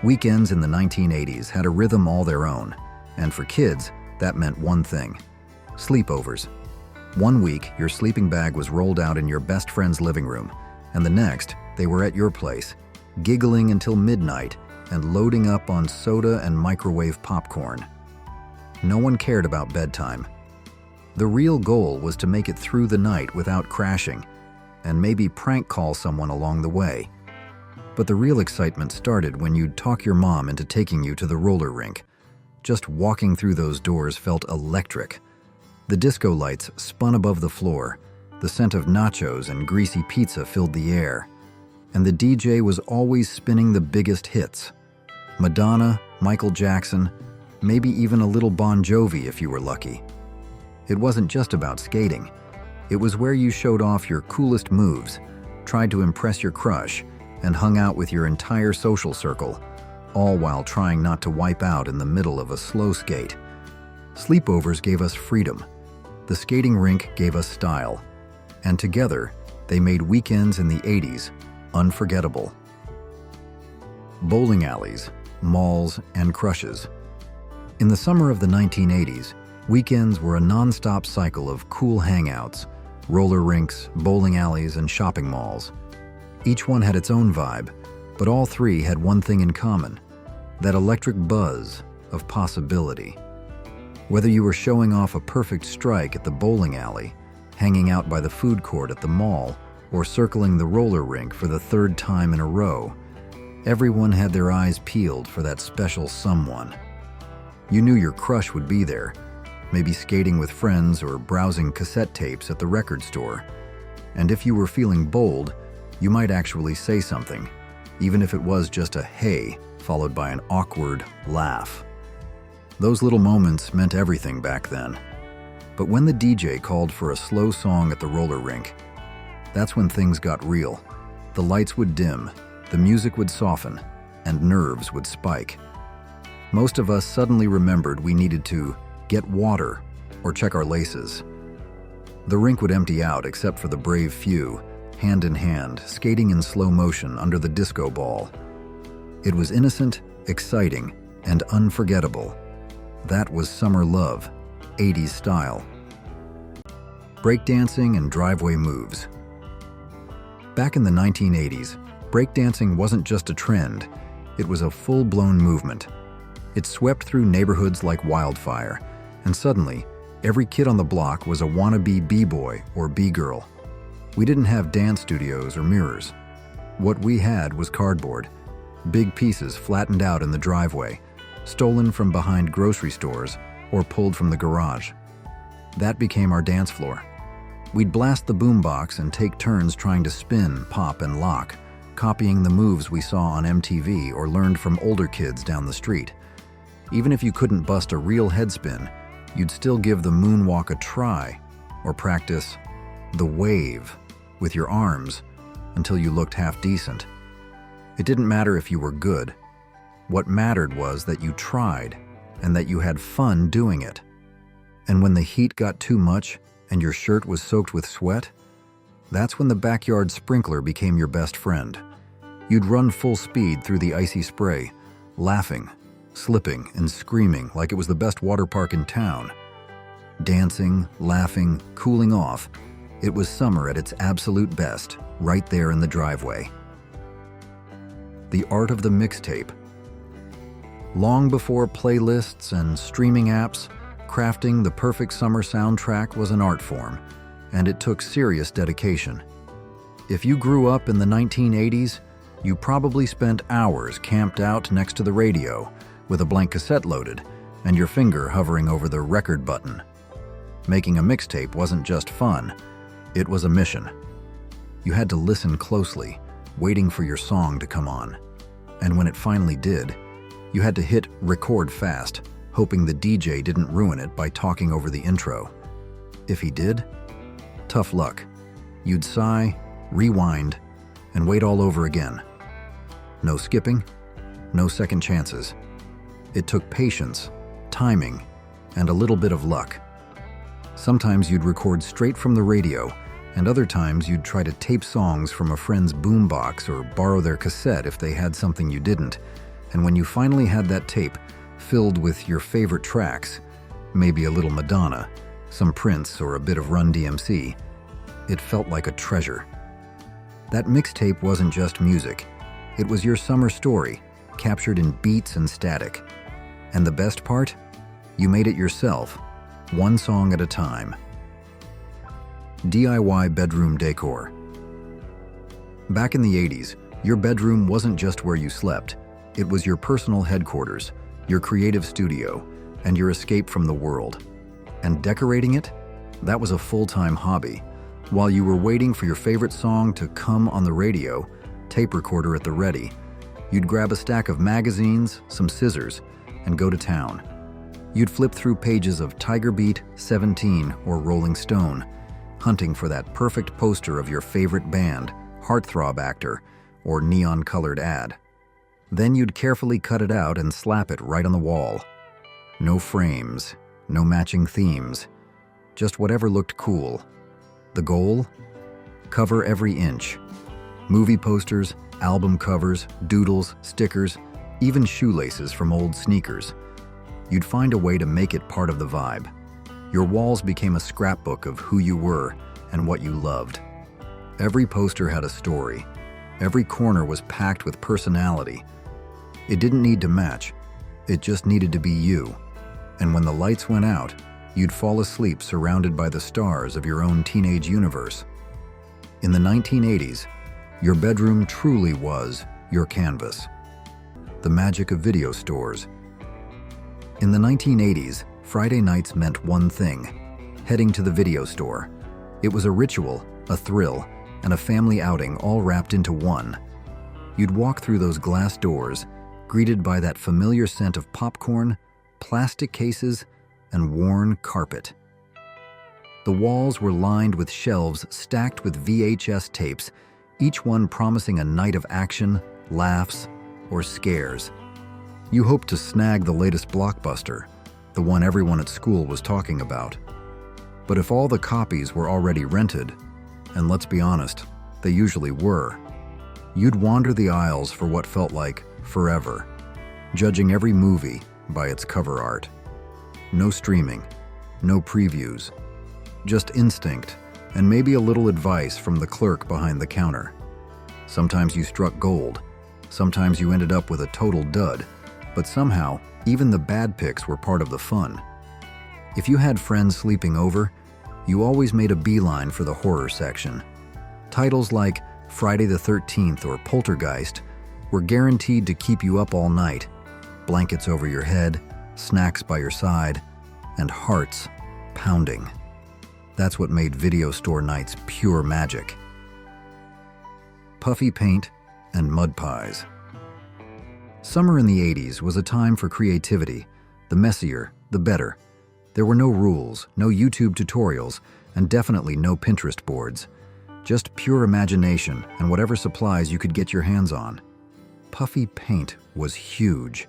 Weekends in the 1980s had a rhythm all their own, and for kids, that meant one thing: sleepovers. One week, your sleeping bag was rolled out in your best friend's living room, and the next, they were at your place, giggling until midnight and loading up on soda and microwave popcorn. No one cared about bedtime. The real goal was to make it through the night without crashing, and maybe prank call someone along the way. But the real excitement started when you'd talk your mom into taking you to the roller rink. Just walking through those doors felt electric. The disco lights spun above the floor, the scent of nachos and greasy pizza filled the air, and the DJ was always spinning the biggest hits. Madonna, Michael Jackson, maybe even a little Bon Jovi if you were lucky. It wasn't just about skating. It was where you showed off your coolest moves, tried to impress your crush, and hung out with your entire social circle, all while trying not to wipe out in the middle of a slow skate. Sleepovers gave us freedom. The skating rink gave us style. And together, they made weekends in the 80s unforgettable. Bowling alleys, malls, and crushes. In the summer of the 1980s, weekends were a non-stop cycle of cool hangouts, roller rinks, bowling alleys, and shopping malls. Each one had its own vibe, but all three had one thing in common: that electric buzz of possibility. Whether you were showing off a perfect strike at the bowling alley, hanging out by the food court at the mall, or circling the roller rink for the third time in a row, everyone had their eyes peeled for that special someone. You knew your crush would be there, maybe skating with friends or browsing cassette tapes at the record store. And if you were feeling bold, you might actually say something, even if it was just a "hey" followed by an awkward laugh. Those little moments meant everything back then. But when the DJ called for a slow song at the roller rink, that's when things got real. The lights would dim, the music would soften, and nerves would spike. Most of us suddenly remembered we needed to get water or check our laces. The rink would empty out except for the brave few, hand in hand, skating in slow motion under the disco ball. It was innocent, exciting, and unforgettable. That was summer love, 80s style. Breakdancing and driveway moves. Back in the 1980s, breakdancing wasn't just a trend, it was a full-blown movement. It swept through neighborhoods like wildfire, and suddenly, every kid on the block was a wannabe b-boy or b-girl. We didn't have dance studios or mirrors. What we had was cardboard, big pieces flattened out in the driveway, stolen from behind grocery stores or pulled from the garage. That became our dance floor. We'd blast the boombox and take turns trying to spin, pop, and lock, copying the moves we saw on MTV or learned from older kids down the street. Even if you couldn't bust a real headspin, you'd still give the moonwalk a try or practice the wave with your arms until you looked half decent. It didn't matter if you were good. What mattered was that you tried and that you had fun doing it. And when the heat got too much and your shirt was soaked with sweat, that's when the backyard sprinkler became your best friend. You'd run full speed through the icy spray, laughing, slipping, and screaming like it was the best water park in town. Dancing, laughing, cooling off, it was summer at its absolute best, right there in the driveway. The art of the mixtape. Long before playlists and streaming apps, crafting the perfect summer soundtrack was an art form, and it took serious dedication. If you grew up in the 1980s, you probably spent hours camped out next to the radio with a blank cassette loaded and your finger hovering over the record button. Making a mixtape wasn't just fun, it was a mission. You had to listen closely, waiting for your song to come on. And when it finally did, you had to hit record fast, hoping the DJ didn't ruin it by talking over the intro. If he did, tough luck. You'd sigh, rewind, and wait all over again. No skipping, no second chances. It took patience, timing, and a little bit of luck. Sometimes you'd record straight from the radio, and other times you'd try to tape songs from a friend's boombox or borrow their cassette if they had something you didn't. And when you finally had that tape filled with your favorite tracks, maybe a little Madonna, some Prince, or a bit of Run DMC, it felt like a treasure. That mixtape wasn't just music. It was your summer story, captured in beats and static. And the best part? You made it yourself, one song at a time. DIY bedroom decor. Back in the 80s, your bedroom wasn't just where you slept. It was your personal headquarters, your creative studio, and your escape from the world. And decorating it? That was a full-time hobby. While you were waiting for your favorite song to come on the radio, tape recorder at the ready, you'd grab a stack of magazines, some scissors, and go to town. You'd flip through pages of Tiger Beat, 17, or Rolling Stone, hunting for that perfect poster of your favorite band, heartthrob actor, or neon-colored ad. Then you'd carefully cut it out and slap it right on the wall. No frames, no matching themes, just whatever looked cool. The goal? Cover every inch. Movie posters, album covers, doodles, stickers, even shoelaces from old sneakers. You'd find a way to make it part of the vibe. Your walls became a scrapbook of who you were and what you loved. Every poster had a story. Every corner was packed with personality. It didn't need to match. It just needed to be you. And when the lights went out, you'd fall asleep surrounded by the stars of your own teenage universe. In the 1980s, your bedroom truly was your canvas. The magic of video stores. In the 1980s, Friday nights meant one thing: heading to the video store. It was a ritual, a thrill, and a family outing all wrapped into one. You'd walk through those glass doors, greeted by that familiar scent of popcorn, plastic cases, and worn carpet. The walls were lined with shelves stacked with VHS tapes, each one promising a night of action, laughs, or scares. You hoped to snag the latest blockbuster, the one everyone at school was talking about. But if all the copies were already rented, and let's be honest, they usually were, you'd wander the aisles for what felt like forever, judging every movie by its cover art. No streaming, no previews, just instinct and maybe a little advice from the clerk behind the counter. Sometimes you struck gold, sometimes you ended up with a total dud, but somehow, even the bad picks were part of the fun. If you had friends sleeping over, you always made a beeline for the horror section. Titles like Friday the 13th or Poltergeist were guaranteed to keep you up all night. Blankets over your head, snacks by your side, and hearts pounding. That's what made video store nights pure magic. Puffy paint and mud pies. Summer in the 80s was a time for creativity. The messier, the better. There were no rules, no YouTube tutorials, and definitely no Pinterest boards. Just pure imagination and whatever supplies you could get your hands on. Puffy paint was huge.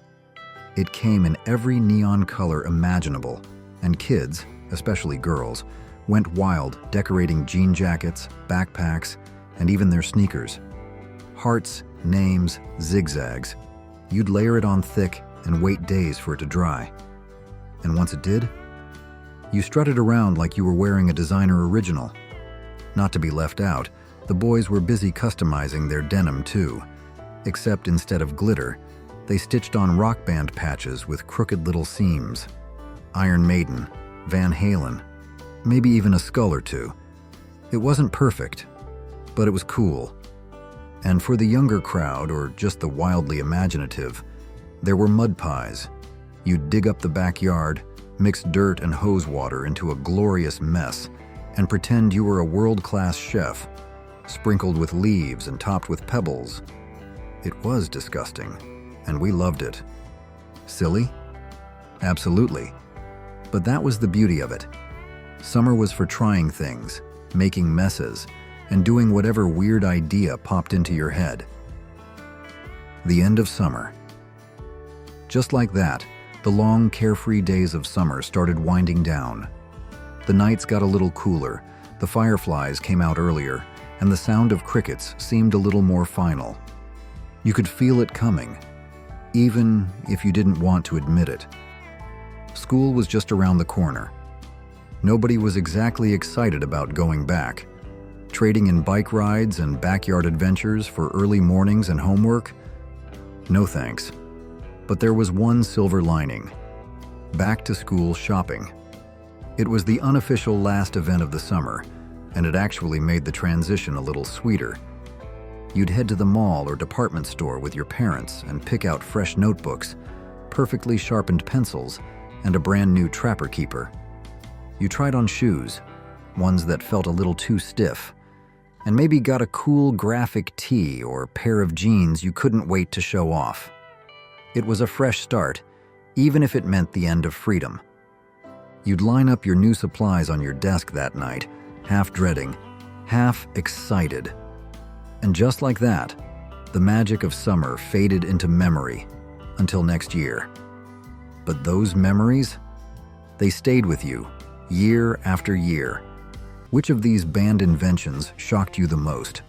It came in every neon color imaginable, and kids, especially girls, went wild decorating jean jackets, backpacks, and even their sneakers. Hearts, names, zigzags. You'd layer it on thick and wait days for it to dry. And once it did, you strutted around like you were wearing a designer original. Not to be left out, the boys were busy customizing their denim too, except instead of glitter, they stitched on rock band patches with crooked little seams. Iron Maiden, Van Halen, maybe even a skull or two. It wasn't perfect, but it was cool. And for the younger crowd, or just the wildly imaginative, there were mud pies. You'd dig up the backyard, mix dirt and hose water into a glorious mess, and pretend you were a world-class chef, sprinkled with leaves and topped with pebbles. It was disgusting, and we loved it. Silly? Absolutely. But that was the beauty of it. Summer was for trying things, making messes, and doing whatever weird idea popped into your head. The end of summer. Just like that, the long, carefree days of summer started winding down. The nights got a little cooler, the fireflies came out earlier, and the sound of crickets seemed a little more final. You could feel it coming, even if you didn't want to admit it. School was just around the corner. Nobody was exactly excited about going back. Trading in bike rides and backyard adventures for early mornings and homework? No thanks. But there was one silver lining. Back-to-school shopping. It was the unofficial last event of the summer, and it actually made the transition a little sweeter. You'd head to the mall or department store with your parents and pick out fresh notebooks, perfectly sharpened pencils, and a brand new Trapper Keeper. You tried on shoes, ones that felt a little too stiff, and maybe got a cool graphic tee or pair of jeans you couldn't wait to show off. It was a fresh start, even if it meant the end of freedom. You'd line up your new supplies on your desk that night, half dreading, half excited. And just like that, the magic of summer faded into memory until next year. But those memories, they stayed with you year after year. Which of these banned inventions shocked you the most?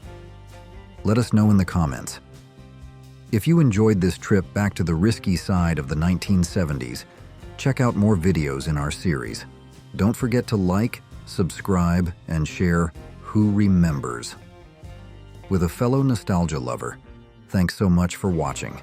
Let us know in the comments. If you enjoyed this trip back to the risky side of the 1970s, check out more videos in our series. Don't forget to like, subscribe, and share Who Remembers. With a fellow nostalgia lover, thanks so much for watching.